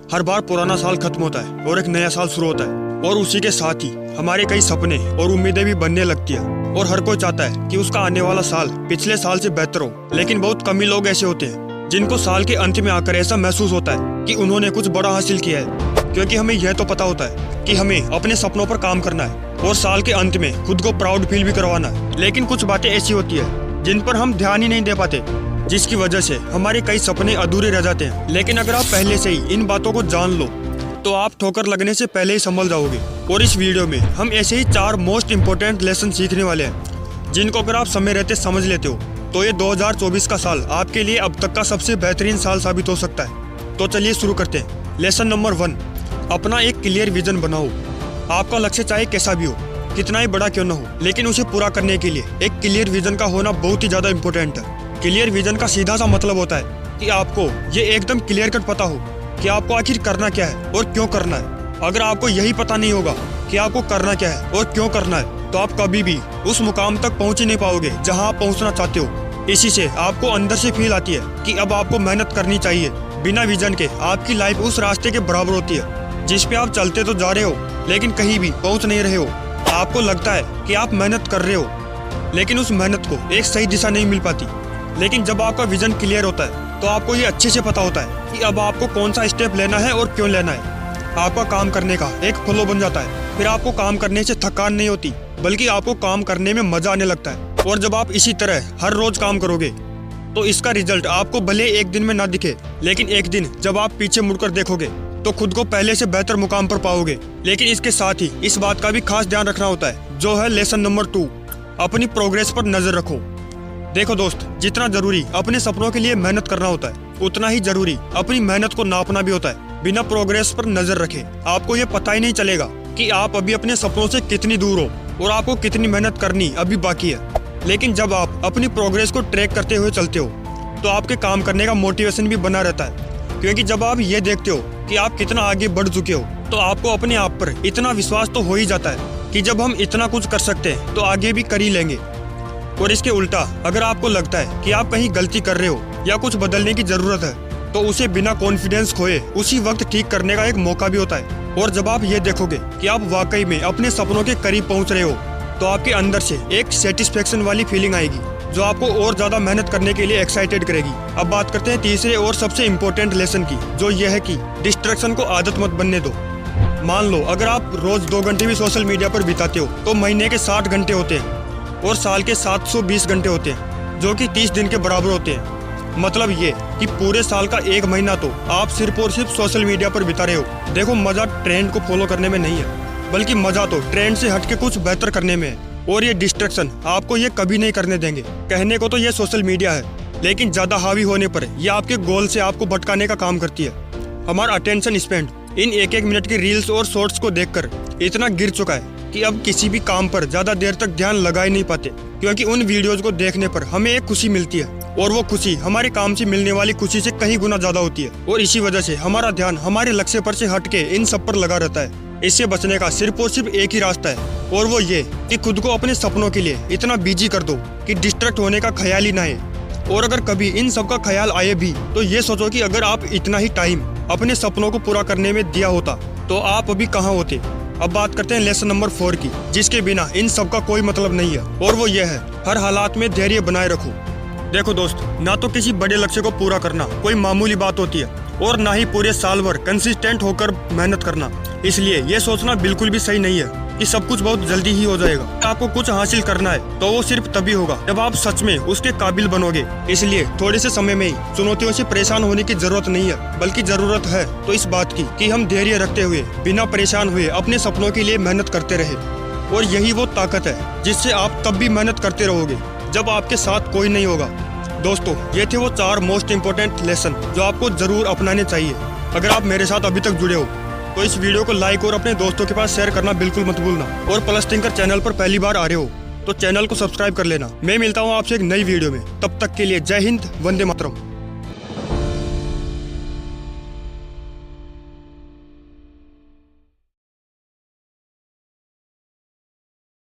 हर बार पुराना साल खत्म होता है और एक नया साल शुरू होता है, और उसी के साथ ही हमारे कई सपने और उम्मीदें भी बनने लगती है। और हर कोई चाहता है कि उसका आने वाला साल पिछले साल से बेहतर हो, लेकिन बहुत कम ही लोग ऐसे होते हैं जिनको साल के अंत में आकर ऐसा महसूस होता है कि उन्होंने कुछ बड़ा हासिल किया है। क्योंकि हमें यह तो पता होता है कि हमें अपने सपनों पर काम करना है और साल के अंत में खुद को प्राउड फील भी करवाना है, लेकिन कुछ बातें ऐसी होती है जिन पर हम ध्यान ही नहीं दे पाते, जिसकी वजह से हमारे कई सपने अधूरे रह जाते हैं। लेकिन अगर आप पहले से ही इन बातों को जान लो तो आप ठोकर लगने से पहले ही संभल जाओगे। और इस वीडियो में हम ऐसे ही 4 मोस्ट इम्पोर्टेंट लेसन सीखने वाले हैं, जिनको अगर आप समय रहते समझ लेते हो तो ये 2024 का साल आपके लिए अब तक का सबसे बेहतरीन साल साबित हो सकता है। तो चलिए शुरू करते हैं। लेसन नंबर 1, अपना एक क्लियर विजन बनाओ। आपका लक्ष्य चाहे कैसा भी हो, कितना ही बड़ा क्यों न हो, लेकिन उसे पूरा करने के लिए एक क्लियर विजन का होना बहुत ही ज्यादा इम्पोर्टेंट है। क्लियर विजन का सीधा सा मतलब होता है कि आपको ये एकदम क्लियर कट पता हो कि आपको आखिर करना क्या है और क्यों करना है। अगर आपको यही पता नहीं होगा कि आपको करना क्या है और क्यों करना है, तो आप कभी भी उस मुकाम तक पहुंच ही नहीं पाओगे जहां आप पहुंचना चाहते हो। इसी से आपको अंदर से फील आती है कि अब आपको मेहनत करनी चाहिए। बिना विजन के आपकी लाइफ उस रास्ते के बराबर होती है जिस पे आप चलते तो जा रहे हो, लेकिन कहीं भी पहुंच नहीं रहे हो। आपको लगता है कि आप मेहनत कर रहे हो, लेकिन उस मेहनत को एक सही दिशा नहीं मिल पाती। लेकिन जब आपका विजन क्लियर होता है तो आपको ये अच्छे से पता होता है कि अब आपको कौन सा स्टेप लेना है और क्यों लेना है। आपका काम करने का एक फ्लो बन जाता है। फिर आपको काम करने से थकान नहीं होती, बल्कि आपको काम करने में मजा आने लगता है। और जब आप इसी तरह हर रोज काम करोगे तो इसका रिजल्ट आपको भले एक दिन में ना दिखे, लेकिन एक दिन जब आप पीछे मुड़कर देखोगे तो खुद को पहले से बेहतर मुकाम पर पाओगे। लेकिन इसके साथ ही इस बात का भी खास ध्यान रखना होता है, जो है लेसन नंबर 2, अपनी प्रोग्रेस पर नजर रखो। देखो दोस्त, जितना जरूरी अपने सपनों के लिए मेहनत करना होता है, उतना ही जरूरी अपनी मेहनत को नापना भी होता है। बिना प्रोग्रेस पर नजर रखे आपको ये पता ही नहीं चलेगा कि आप अभी अपने सपनों से कितनी दूर हो और आपको कितनी मेहनत करनी अभी बाकी है। लेकिन जब आप अपनी प्रोग्रेस को ट्रैक करते हुए चलते हो तो आपके काम करने का मोटिवेशन भी बना रहता है। क्योंकि जब आप ये देखते हो कि आप कितना आगे बढ़ चुके हो तो आपको अपने आप पर इतना विश्वास तो हो ही जाता है कि जब हम इतना कुछ कर सकते हैं तो आगे भी कर ही लेंगे। और इसके उल्टा अगर आपको लगता है कि आप कहीं गलती कर रहे हो या कुछ बदलने की जरूरत है, तो उसे बिना कॉन्फिडेंस खोए उसी वक्त ठीक करने का एक मौका भी होता है। और जब आप ये देखोगे कि आप वाकई में अपने सपनों के करीब पहुंच रहे हो, तो आपके अंदर से एक सेटिस्फेक्शन वाली फीलिंग आएगी जो आपको और ज्यादा मेहनत करने के लिए एक्साइटेड करेगी। अब बात करते हैं तीसरे और सबसे इम्पोर्टेंट लेसन की, जो यह है कि डिस्ट्रैक्शन को आदत मत बनने दो। मान लो अगर आप रोज 2 घंटे भी सोशल मीडिया पर बिताते हो तो महीने के 60 घंटे होते हैं और साल के 720 घंटे होते हैं, जो कि 30 दिन के बराबर होते हैं। मतलब ये कि पूरे साल का 1 महीना तो आप सिर्फ और सिर्फ सोशल मीडिया पर बिता रहे हो। देखो, मजा ट्रेंड को फॉलो करने में नहीं है, बल्कि मजा तो ट्रेंड से हटके कुछ बेहतर करने में है। और ये डिस्ट्रैक्शन आपको ये कभी नहीं करने देंगे। कहने को तो ये सोशल मीडिया है, लेकिन ज्यादा हावी होने पर ये आपके गोल से आपको भटकाने का काम करती है। हमारा अटेंशन स्पेंड इन 1-1 मिनट की रील्स और शॉर्ट्स को देखकर इतना गिर चुका है कि अब किसी भी काम पर ज्यादा देर तक ध्यान लगा ही नहीं पाते। क्योंकि उन वीडियोज को देखने पर हमें एक खुशी मिलती है, और वो खुशी हमारे काम से मिलने वाली खुशी से कहीं गुना ज्यादा होती है। और इसी वजह से हमारा ध्यान हमारे लक्ष्य पर से हटके इन सब पर लगा रहता है। इससे बचने का सिर्फ और सिर्फ एक ही रास्ता है, और वो ये कि खुद को अपने सपनों के लिए इतना बिजी कर दो कि डिस्ट्रैक्ट होने का ख्याल ही ना आए। और अगर कभी इन सब का ख्याल आए भी तो ये सोचो कि अगर आप इतना ही टाइम अपने सपनों को पूरा करने में दिया होता तो आप अभी कहाँ होते। अब बात करते हैं लेसन नंबर 4 की, जिसके बिना इन सब का कोई मतलब नहीं है, और वो ये है, हर हालात में धैर्य बनाए रखो। देखो दोस्त, ना तो किसी बड़े लक्ष्य को पूरा करना कोई मामूली बात होती है, और ना ही पूरे साल भर कंसिस्टेंट होकर मेहनत करना। इसलिए ये सोचना बिल्कुल भी सही नहीं है कि सब कुछ बहुत जल्दी ही हो जाएगा। आपको कुछ हासिल करना है तो वो सिर्फ तभी होगा जब आप सच में उसके काबिल बनोगे। इसलिए थोड़े से समय में ही चुनौतियों से परेशान होने की जरूरत नहीं है, बल्कि जरूरत है तो इस बात की कि हम धैर्य रखते हुए बिना परेशान हुए अपने सपनों के लिए मेहनत करते रहे। और यही वो ताकत है जिससे आप तब भी मेहनत करते रहोगे जब आपके साथ कोई नहीं होगा। दोस्तों, ये थे वो 4 मोस्ट इम्पोर्टेंट लेसन जो आपको जरूर अपनाने चाहिए। अगर आप मेरे साथ अभी तक जुड़े हो तो इस वीडियो को लाइक और अपने दोस्तों के पास शेयर करना बिल्कुल मत भूलना। और प्लस थिंकर चैनल पर पहली बार आ रहे हो तो चैनल को सब्सक्राइब कर लेना। मैं मिलता हूँ आपसे एक नई वीडियो में, तब तक के लिए जय हिंद, वंदे मातरम।